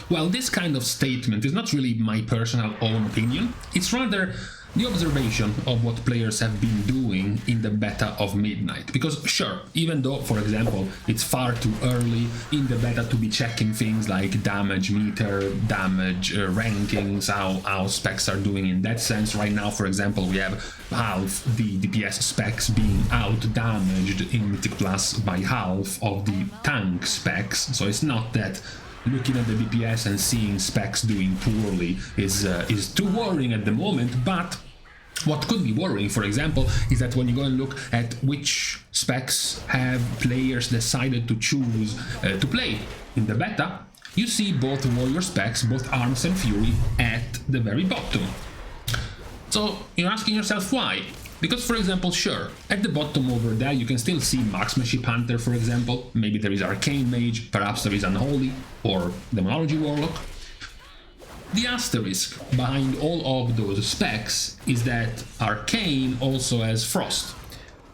Well, this kind of statement is not really my personal own opinion, it's rather the observation of what players have been doing in the beta of Midnight. Because sure, even though, for example, it's far too early in the beta to be checking things like damage meter, damage rankings, how specs are doing in that sense. Right now, for example, we have half the DPS specs being out-damaged in Mythic Plus by half of the tank specs, so it's not that looking at the DPS and seeing specs doing poorly is too worrying at the moment. But what could be worrying, for example, is that when you go and look at which specs have players decided to choose to play in the beta, you see both warrior specs, both arms and fury, at the very bottom. So you're asking yourself why? Because, for example, sure, at the bottom over there you can still see Marksmanship Hunter, for example, maybe there is Arcane Mage, perhaps there is Unholy, or Demonology Warlock. The asterisk behind all of those specs is that Arcane also has Frost,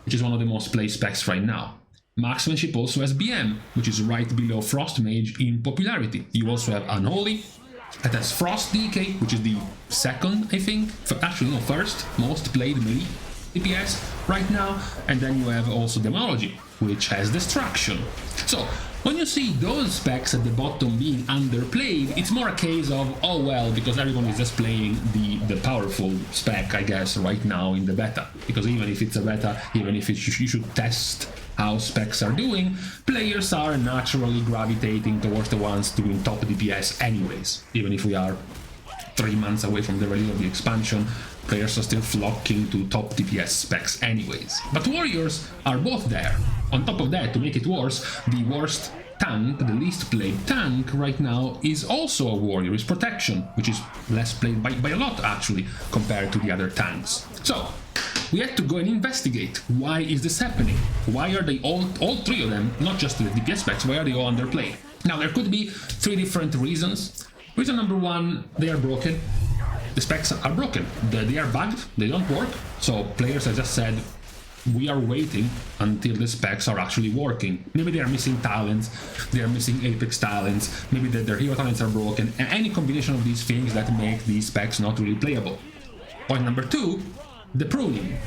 which is one of the most played specs right now. Marksmanship also has BM, which is right below Frost Mage in popularity. You also have Unholy, that has Frost DK, which is the second, I think, actually no, first most played melee DPS right now, and then you have also Demonology, which has Destruction. So when you see those specs at the bottom being underplayed, it's more a case of, oh well, because everyone is just playing the powerful spec, I guess, right now in the beta. Because even if it's a beta, even if you should test how specs are doing, players are naturally gravitating towards the ones doing top DPS anyways. Even if we are 3 months away from the release of the expansion, players are still flocking to top DPS specs anyways. But warriors are both there. On top of that, to make it worse, the worst tank, the least played tank right now, is also a warrior, is Protection, which is less played by a lot actually, compared to the other tanks. So we had to go and investigate, why is this happening? Why are they all three of them, not just the DPS specs, why are they all underplayed? Now there could be 3 different reasons. Reason number 1, they are broken. The specs are broken, they are bugged, they don't work, so players have just said, we are waiting until the specs are actually working. Maybe they are missing talents, they are missing Apex talents, maybe their hero talents are broken, and any combination of these things that make these specs not really playable. Point number 2, the pruning.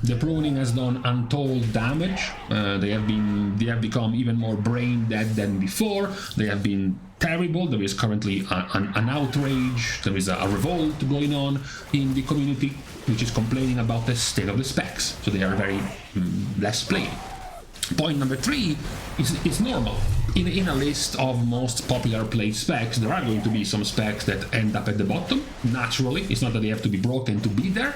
The pruning has done untold damage. They have become even more brain dead than before. They have been terrible. There is currently an outrage. There is a revolt going on in the community, which is complaining about the state of the specs. So they are very less played. Point number 3 is normal. In a list of most popular played specs, there are going to be some specs that end up at the bottom. Naturally, it's not that they have to be broken to be there.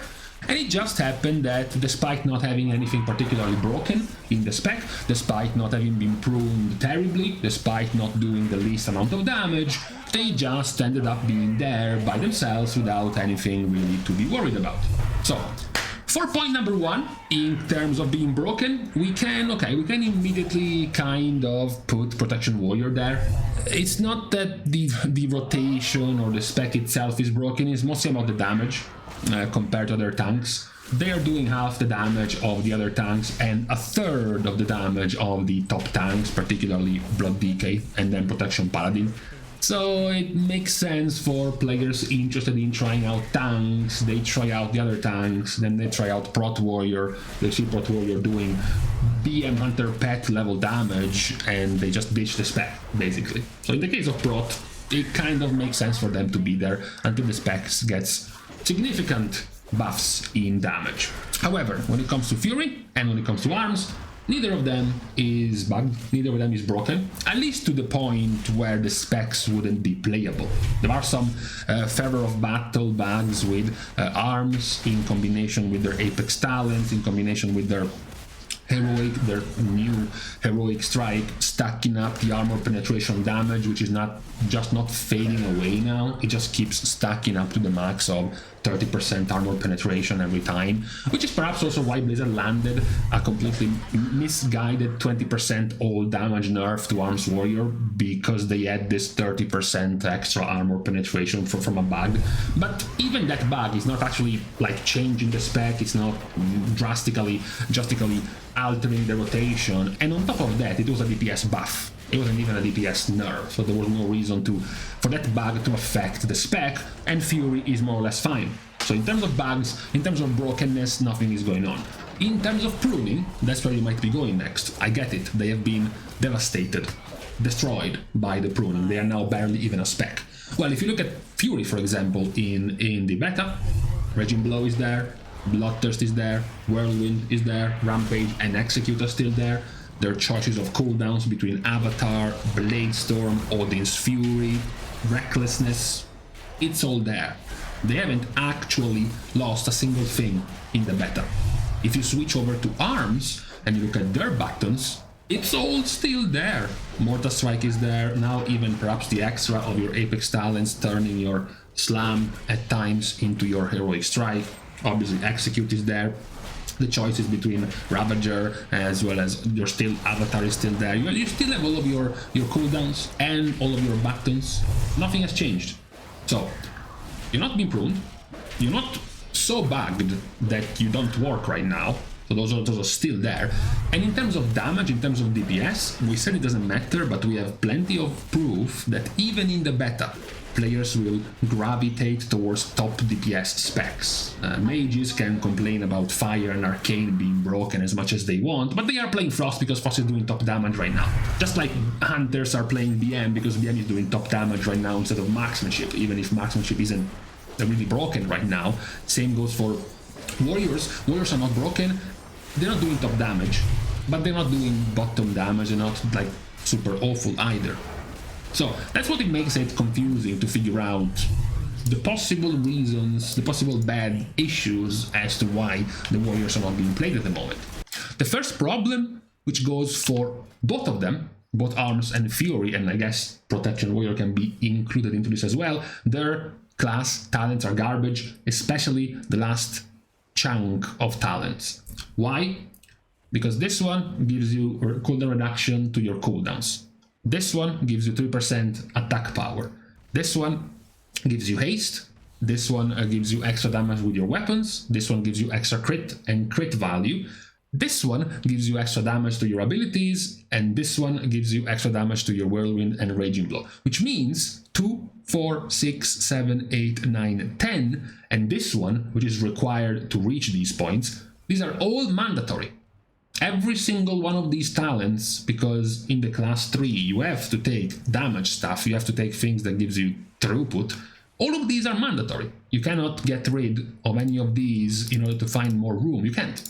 And it just happened that despite not having anything particularly broken in the spec, despite not having been pruned terribly, despite not doing the least amount of damage, they just ended up being there by themselves without anything really to be worried about. So, for point number 1, in terms of being broken, we can immediately kind of put Protection Warrior there. It's not that the rotation or the spec itself is broken, it's mostly about the damage. Compared to other tanks, they are doing half the damage of the other tanks and a third of the damage of the top tanks, particularly Blood DK and then Protection Paladin. So it makes sense for players interested in trying out tanks. They try out the other tanks, then they try out Prot Warrior, they see Prot Warrior doing BM Hunter pet level damage, and they just ditch the spec, basically. So in the case of Prot, it kind of makes sense for them to be there until the specs gets significant buffs in damage. However, when it comes to Fury and when it comes to arms, neither of them is bugged, neither of them is broken, at least to the point where the specs wouldn't be playable. There are some Fervor of Battle bugs with arms in combination with their Apex talents, in combination with their new heroic strike, stacking up the armor penetration damage, which is not fading away now. It just keeps stacking up to the max of 30% armor penetration every time, which is perhaps also why Blizzard landed a completely misguided 20% all damage nerf to Arms Warrior, because they had this 30% extra armor penetration from a bug. But even that bug is not actually like changing the spec, it's not drastically altering the rotation, and on top of that it was a DPS buff. It wasn't even a DPS nerf, so there was no reason for that bug to affect the spec, and Fury is more or less fine. So in terms of bugs, in terms of brokenness, nothing is going on. In terms of pruning, that's where you might be going next. I get it, they have been devastated, destroyed by the pruning. They are now barely even a spec. Well, if you look at Fury, for example, in the beta, Raging Blow is there, Bloodthirst is there, Whirlwind is there, Rampage and Execute are still there. There are choices of cooldowns between Avatar, Bladestorm, Odin's Fury, Recklessness. It's all there. They haven't actually lost a single thing in the beta. If you switch over to ARMS and you look at their buttons, it's all still there. Mortar Strike is there, now even perhaps the extra of your Apex talents, turning your Slam at times into your Heroic Strike. Obviously Execute is there. The choices between Ravager as well as your still Avatar is still there. You still have all of your cooldowns and all of your buttons. Nothing has changed. So you're not being pruned. You're not so bugged that you don't work right now. So those are still there. And in terms of damage, in terms of DPS, we said it doesn't matter, but we have plenty of proof that even in the beta, players will gravitate towards top DPS specs. Mages can complain about Fire and Arcane being broken as much as they want, but they are playing Frost because Frost is doing top damage right now. Just like Hunters are playing BM because BM is doing top damage right now instead of Marksmanship, even if Marksmanship isn't really broken right now. Same goes for Warriors. Warriors are not broken. They're not doing top damage, but they're not doing bottom damage. They're not like super awful either. So that's what it makes it confusing to figure out the possible reasons, the possible bad issues as to why the Warriors are not being played at the moment. The first problem, which goes for both of them, both ARMS and Fury, and I guess Protection Warrior can be included into this as well, their class talents are garbage, especially the last chunk of talents. Why? Because this one gives you cooldown reduction to your cooldowns. This one gives you 3% attack power. This one gives you haste. This one gives you extra damage with your weapons. This one gives you extra crit and crit value. This one gives you extra damage to your abilities. And this one gives you extra damage to your Whirlwind and Raging Blow. Which means 2, 4, 6, 7, 8, 9, 10. And this one, which is required to reach these points, these are all mandatory. Every single one of these talents, because in the class 3 you have to take damage stuff, you have to take things that gives you throughput, all of these are mandatory. You cannot get rid of any of these in order to find more room. You can't.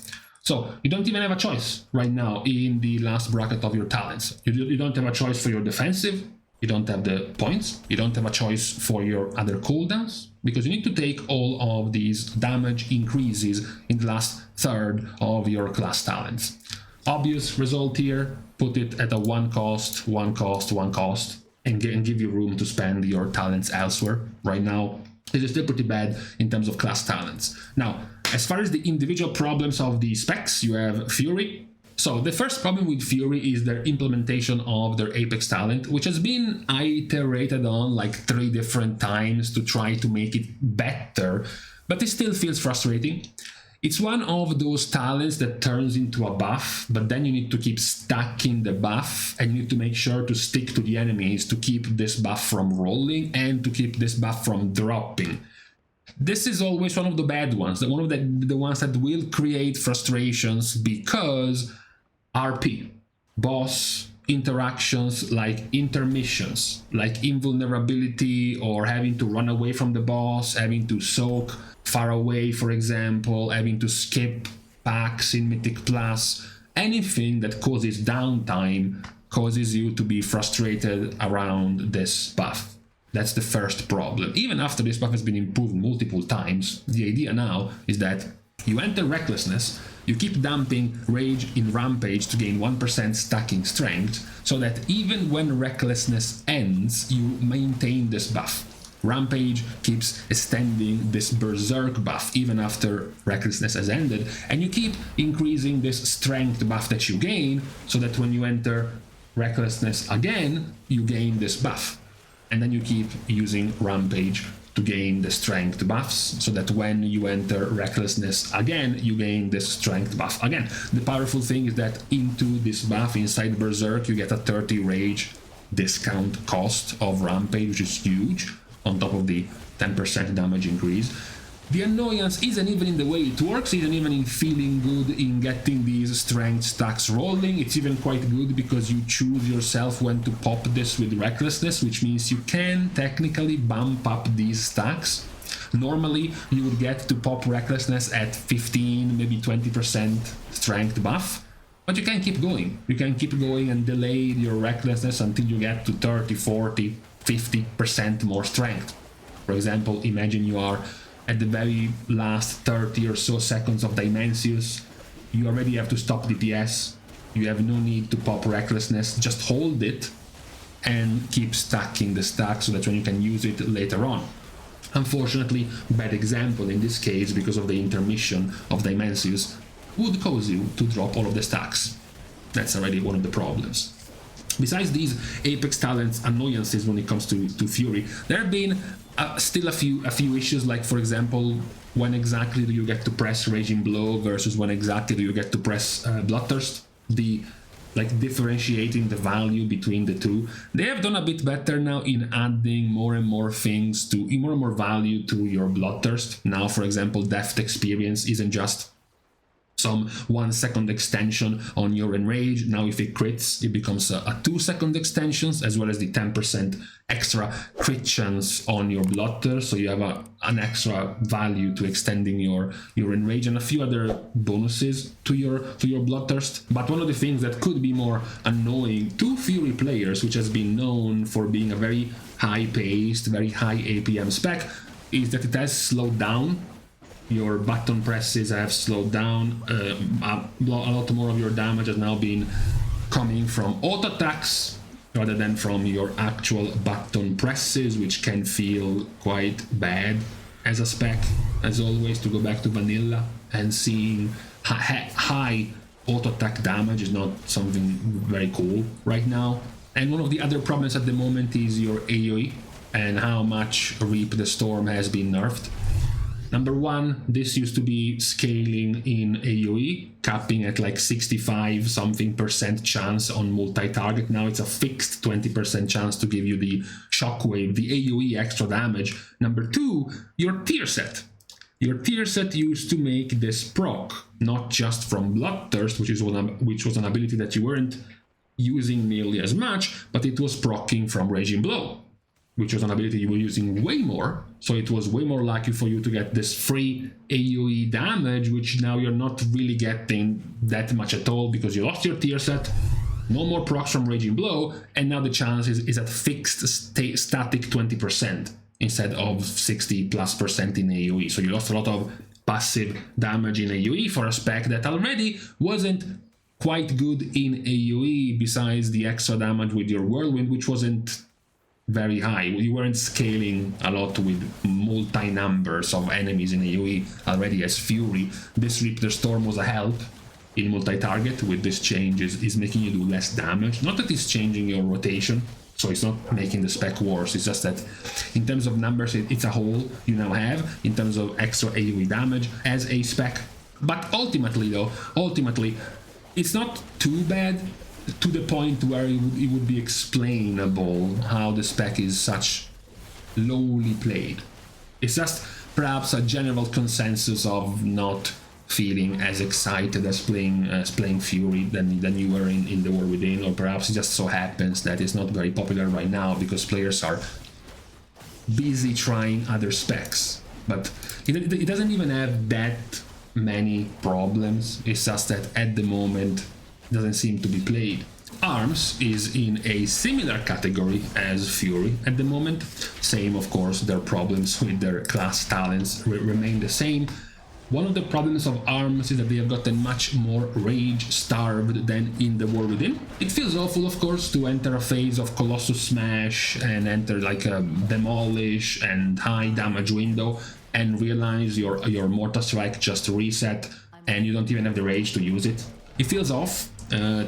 So you don't even have a choice right now in the last bracket of your talents. You don't have a choice for your defensive, you don't have the points, you don't have a choice for your other cooldowns, because you need to take all of these damage increases in the last third of your class talents. Obvious result here, put it at a one cost, and give you room to spend your talents elsewhere. Right now, it is still pretty bad in terms of class talents. Now, as far as the individual problems of the specs, you have Fury. So the first problem with Fury is their implementation of their Apex talent, which has been iterated on like 3 different times to try to make it better, but it still feels frustrating. It's one of those talents that turns into a buff, but then you need to keep stacking the buff, and you need to make sure to stick to the enemies to keep this buff from rolling and to keep this buff from dropping. This is always one of the bad ones, one of the ones that will create frustrations, because RP, boss interactions like intermissions, like invulnerability or having to run away from the boss, having to soak far away, for example, having to skip packs in Mythic Plus, anything that causes downtime causes you to be frustrated around this buff. That's the first problem. Even after this buff has been improved multiple times, the idea now is that you enter Recklessness, you keep dumping Rage in Rampage to gain 1% stacking strength, so that even when Recklessness ends, you maintain this buff. Rampage keeps extending this Berserk buff even after Recklessness has ended, and you keep increasing this strength buff that you gain, so that when you enter Recklessness again, you gain this buff. and then you keep using Rampage to gain the strength buffs, so that when you enter Recklessness again, you gain this strength buff again. The powerful thing is that into this buff, inside Berserk, you get a 30 rage discount cost of Rampage, which is huge, on top of the 10% damage increase. The annoyance isn't even in the way it works, isn't even in feeling good in getting these strength stacks rolling. It's even quite good because you choose yourself when to pop this with Recklessness, which means you can technically bump up these stacks. Normally, you would get to pop Recklessness at 15, maybe 20% strength buff, but you can keep going. You can keep going and delay your Recklessness until you get to 30, 40, 50% more strength. For example, imagine you are at the very last 30 or so seconds of Dimensius, you already have to stop DPS, you have no need to pop Recklessness, just hold it and keep stacking the stack so that when you can use it later on. Unfortunately, bad example in this case, because of the intermission of Dimensius, would cause you to drop all of the stacks. That's already one of the problems. Besides these Apex Talents annoyances when it comes to Fury, there have been still a few issues, like for example, when exactly do you get to press Raging Blow versus when exactly do you get to press Bloodthirst, differentiating the value between the two. They have done a bit better now in adding more and more things more and more value to your Bloodthirst. Now, for example, Deft Experience isn't just some 1 second extension on your Enrage. Now if it crits, it becomes a 2 second extensions, as well as the 10% extra crit chance on your Bloodthirst, so you have an extra value to extending your Enrage, and a few other bonuses to your Bloodthirst. But one of the things that could be more annoying to Fury players, which has been known for being a very high-paced, very high APM spec, is that it has slowed down. Your button presses have slowed down, a lot more of your damage has now been coming from auto attacks rather than from your actual button presses, which can feel quite bad as a spec, as always, to go back to vanilla and seeing high auto attack damage is not something very cool right now. And one of the other problems at the moment is your AoE and how much Reap the Storm has been nerfed. Number one, this used to be scaling in AoE, capping at like 65 something % chance on multi-target. Now it's a fixed 20% chance to give you the shockwave, the AoE extra damage. Number two, your tier set. Your tier set used to make this proc, not just from Bloodthirst, which was an ability that you weren't using nearly as much, but it was proccing from Raging Blow, which was an ability you were using way more, so it was way more likely for you to get this free AoE damage, which now you're not really getting that much at all because you lost your tier set, no more procs from Raging Blow, and now the chance is at fixed static 20% instead of 60+% in AoE. So you lost a lot of passive damage in AoE for a spec that already wasn't quite good in AoE, besides the extra damage with your Whirlwind, which wasn't very high. You weren't scaling a lot with multi-numbers of enemies in AoE already as Fury. This Reap the Storm was a help in multi-target. With this change is making you do less damage. Not that it's changing your rotation, so it's not making the spec worse, it's just that in terms of numbers it's a hole you now have in terms of extra AoE damage as a spec. But ultimately it's not too bad, to the point where it would be explainable how the spec is such lowly played. It's just perhaps a general consensus of not feeling as excited as playing Fury than you were in the War Within, or perhaps it just so happens that it's not very popular right now because players are busy trying other specs. But it doesn't even have that many problems, it's just that at the moment doesn't seem to be played. Arms is in a similar category as Fury at the moment. Same, of course, their problems with their class talents remain the same. One of the problems of Arms is that they have gotten much more rage-starved than in the War Within. It feels awful, of course, to enter a phase of Colossus Smash and enter like a Demolish and high damage window and realize your Mortar Strike just reset and you don't even have the rage to use it. It feels off,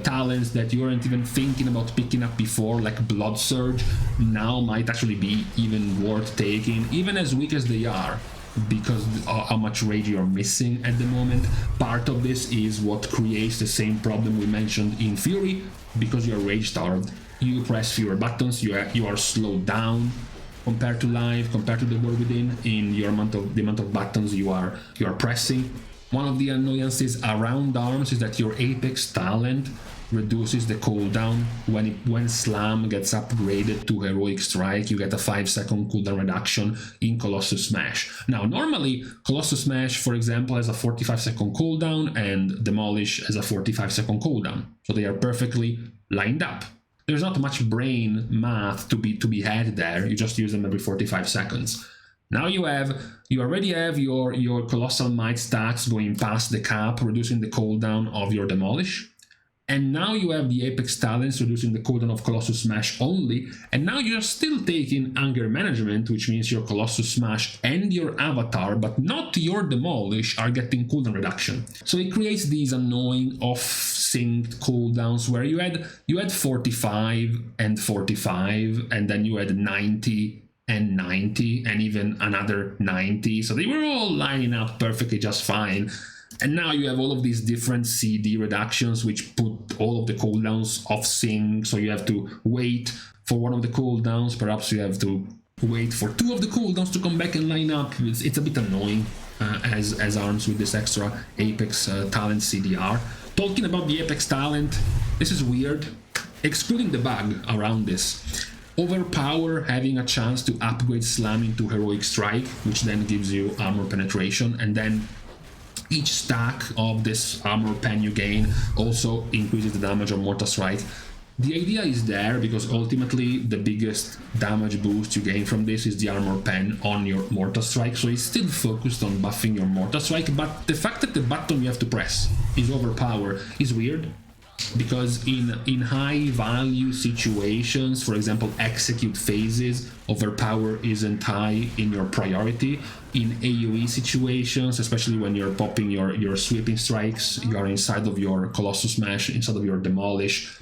talents that you weren't even thinking about picking up before, like Blood Surge, now might actually be even worth taking, even as weak as they are, because how much rage you're missing at the moment. Part of this is what creates the same problem we mentioned in Fury. Because you're rage starved, you press fewer buttons, you are slowed down compared to live, compared to the War Within, in the amount of buttons you are pressing. One of the annoyances around arms is that your Apex talent reduces the cooldown. When Slam gets upgraded to Heroic Strike, you get a 5-second cooldown reduction in Colossus Smash. Now, normally, Colossus Smash, for example, has a 45-second cooldown, and Demolish has a 45-second cooldown. So they are perfectly lined up. There's not much brain math to be had there. You just use them every 45 seconds. Now you already have your Colossal Might stacks going past the cap, reducing the cooldown of your Demolish. And now you have the Apex talents reducing the cooldown of Colossus Smash only, and now you're still taking Anger Management, which means your Colossus Smash and your Avatar, but not your Demolish, are getting cooldown reduction. So it creates these annoying off-synced cooldowns where you had 45 and 45, and then you had 90 and 90, and even another 90, so they were all lining up perfectly just fine. And now you have all of these different CD reductions which put all of the cooldowns off sync, so you have to wait for one of the cooldowns, perhaps you have to wait for 2 of the cooldowns to come back and line up. It's a bit annoying as arms with this extra Apex talent CDR. Talking about the Apex talent, this is weird, excluding the bug around this. Overpower having a chance to upgrade Slam into Heroic Strike, which then gives you armor penetration, and then each stack of this armor pen you gain also increases the damage of Mortal Strike. The idea is there because ultimately the biggest damage boost you gain from this is the armor pen on your Mortal Strike, so it's still focused on buffing your Mortal Strike, but the fact that the button you have to press is Overpower is weird. Because in high value situations, for example execute phases, Overpower isn't high in your priority. In AoE situations, especially when you're popping your sweeping strikes, you are inside of your Colossus Smash, inside of your Demolish,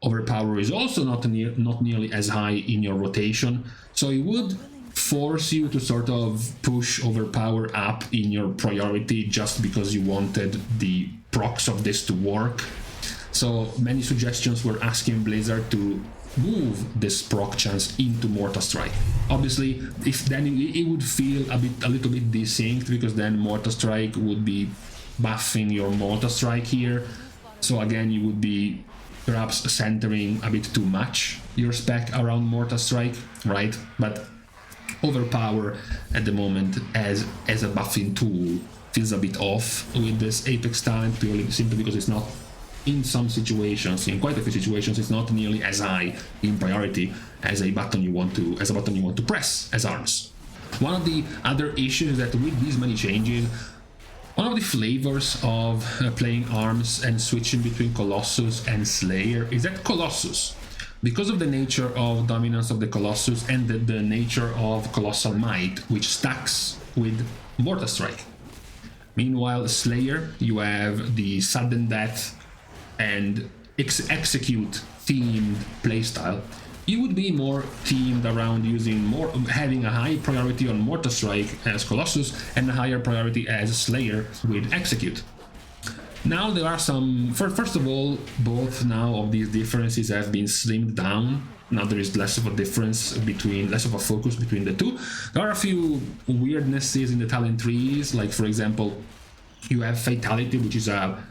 Overpower is also not nearly as high in your rotation, so it would force you to sort of push Overpower up in your priority just because you wanted the procs of this to work. So many suggestions were asking Blizzard to move this proc chance into Mortal Strike. Obviously, if then it would feel a little bit desynced, because then Mortal Strike would be buffing your Mortal Strike here. So again, you would be perhaps centering a bit too much your spec around Mortal Strike, right? But Overpower at the moment as a buffing tool feels a bit off with this Apex talent, purely simply because it's not, in some situations, in quite a few situations, it's not nearly as high in priority as a button you want to press as arms. One of the other issues is that with these many changes, one of the flavors of playing arms and switching between Colossus and Slayer is that Colossus, because of the nature of dominance of the Colossus and the nature of Colossal Might, which stacks with Mortal Strike. Meanwhile, Slayer, you have the sudden death and execute themed playstyle. You would be more themed around having a high priority on Mortal Strike as Colossus and a higher priority as Slayer with execute. Now there are some, first of all, both now of these differences have been slimmed down. Now there is less of a focus between the two. There are a few weirdnesses in the talent trees, like for example, you have Fatality, which is a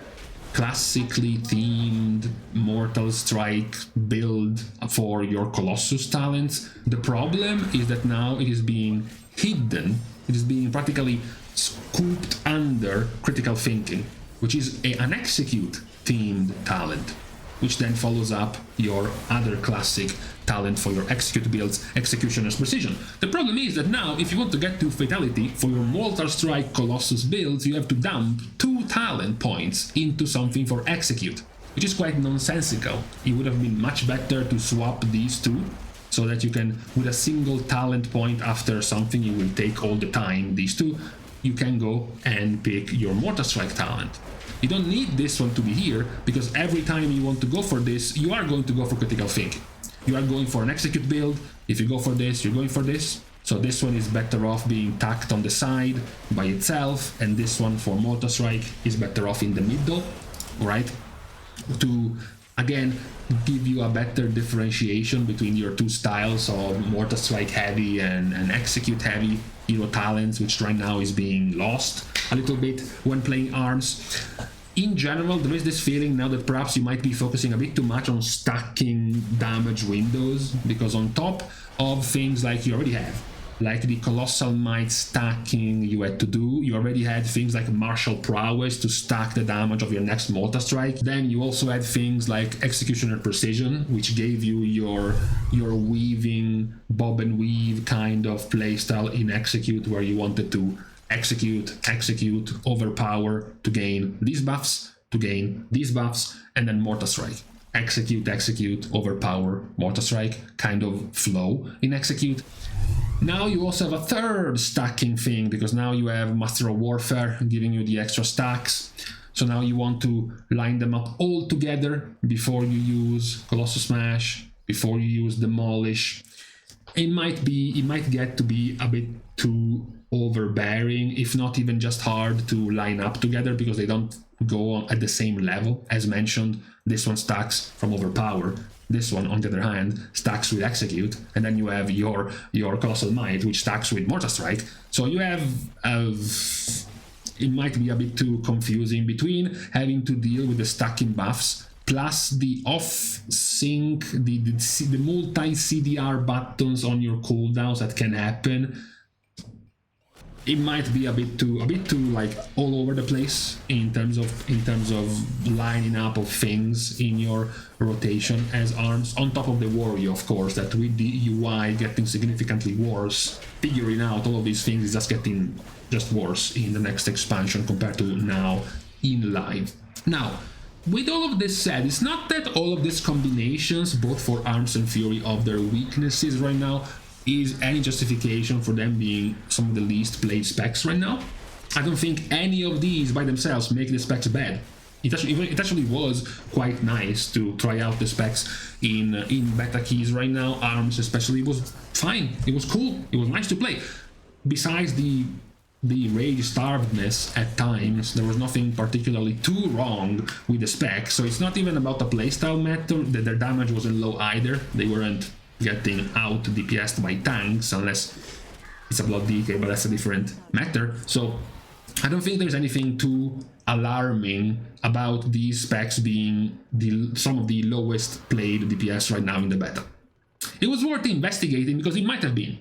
classically themed Mortal Strike build for your Colossus talents. The problem is that now it is being hidden, it is being practically scooped under Critical Thinking, which is an execute themed talent, which then follows up your other classic talent for your execute builds, Executioner's Precision. The problem is that now, if you want to get to Fatality for your Mortal Strike Colossus builds, you have to dump 2 talent points into something for execute, which is quite nonsensical. It would have been much better to swap these two, so that you can, with a single talent point after something you will take all the time, these two, you can go and pick your Mortal Strike talent. You don't need this one to be here, because every time you want to go for this, you are going to go for critical thinking. You are going for an execute build. If you go for this, you're going for this. So this one is better off being tacked on the side by itself, and this one for Mortar Strike is better off in the middle, right? To, again, give you a better differentiation between your two styles of Mortar Strike heavy and execute heavy hero talents, which right now is being lost a little bit when playing arms. In general, there is this feeling now that perhaps you might be focusing a bit too much on stacking damage windows, because on top of things like you already have, like the Colossal Might stacking you had to do, you already had things like Martial Prowess to stack the damage of your next Mortar Strike. Then you also had things like Executioner Precision, which gave you your weaving, bob and weave kind of playstyle in Execute, where you wanted to execute, overpower to gain these buffs, to gain these buffs, and then Mortar Strike. Execute, overpower, Mortar Strike kind of flow in Execute. Now you also have a third stacking thing, because now you have Master of Warfare giving you the extra stacks. So now you want to line them up all together before you use Colossal Smash, before you use Demolish. It might get to be a bit too overbearing, if not even just hard to line up together, because they don't go on at the same level. As mentioned, this one stacks from Overpower. This one, on the other hand, stacks with Execute, and then you have your Colossal Might, which stacks with Mortar Strike. So you have, it might be a bit too confusing between having to deal with the stacking buffs, plus the off-sync, the multi-CDR buttons on your cooldowns that can happen. It might be a bit too like all over the place in terms of lining up of things in your rotation as arms, on top of the warrior, of course, that with the UI getting significantly worse, figuring out all of these things is just getting worse in the next expansion compared to now in live. Now, with all of this said, it's not that all of these combinations, both for arms and fury, of their weaknesses right now is any justification for them being some of the least played specs right now. I don't think any of these by themselves make the specs bad. It actually was quite nice to try out the specs in beta keys right now. Arms especially was fine. It was cool. It was nice to play. Besides the rage starvedness at times, there was nothing particularly too wrong with the specs. So it's not even about the playstyle matter that their damage wasn't low either. They weren't getting out DPS by tanks, unless it's a Blood DK, but that's a different matter. So I don't think there's anything too alarming about these specs being some of the lowest played DPS right now in the beta. It was worth investigating, because it might have been.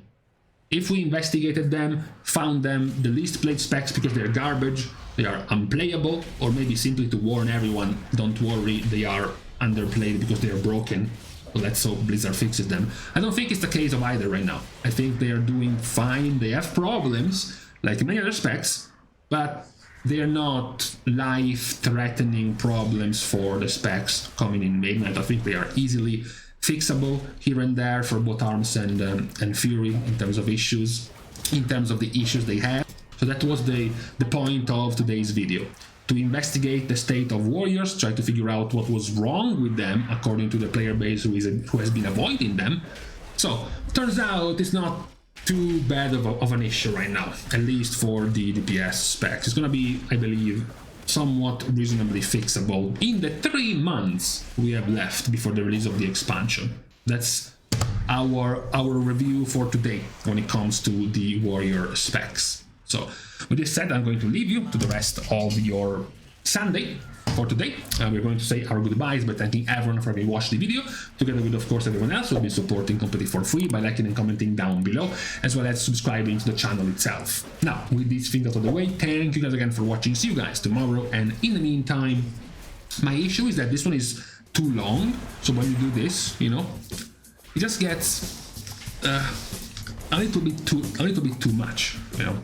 If we investigated them, found them the least played specs because they're garbage, they are unplayable, or maybe simply to warn everyone, don't worry, they are underplayed because they are broken. Let's hope Blizzard fixes them. I don't think it's the case of either right now. I think they are doing fine. They have problems, like many other specs, but they are not life-threatening problems for the specs coming in Midnight. I think they are easily fixable here and there for both arms and fury in terms of issues, in terms of the issues they have. So that was the point of today's video. To investigate the state of warriors, try to figure out what was wrong with them according to the player base who has been avoiding them. So, turns out it's not too bad of an issue right now, at least for the DPS specs. It's gonna be, I believe, somewhat reasonably fixable in the 3 months we have left before the release of the expansion. That's our review for today when it comes to the warrior specs. So, with this said, I'm going to leave you to the rest of your Sunday for today. We're going to say our goodbyes by thanking everyone for having watched the video, together with, of course, everyone else who will be supporting completely for free by liking and commenting down below, as well as subscribing to the channel itself. Now, with these things out of the way, thank you guys again for watching. See you guys tomorrow, and in the meantime, my issue is that this one is too long, so when you do this, you know, it just gets a little bit too much, you know.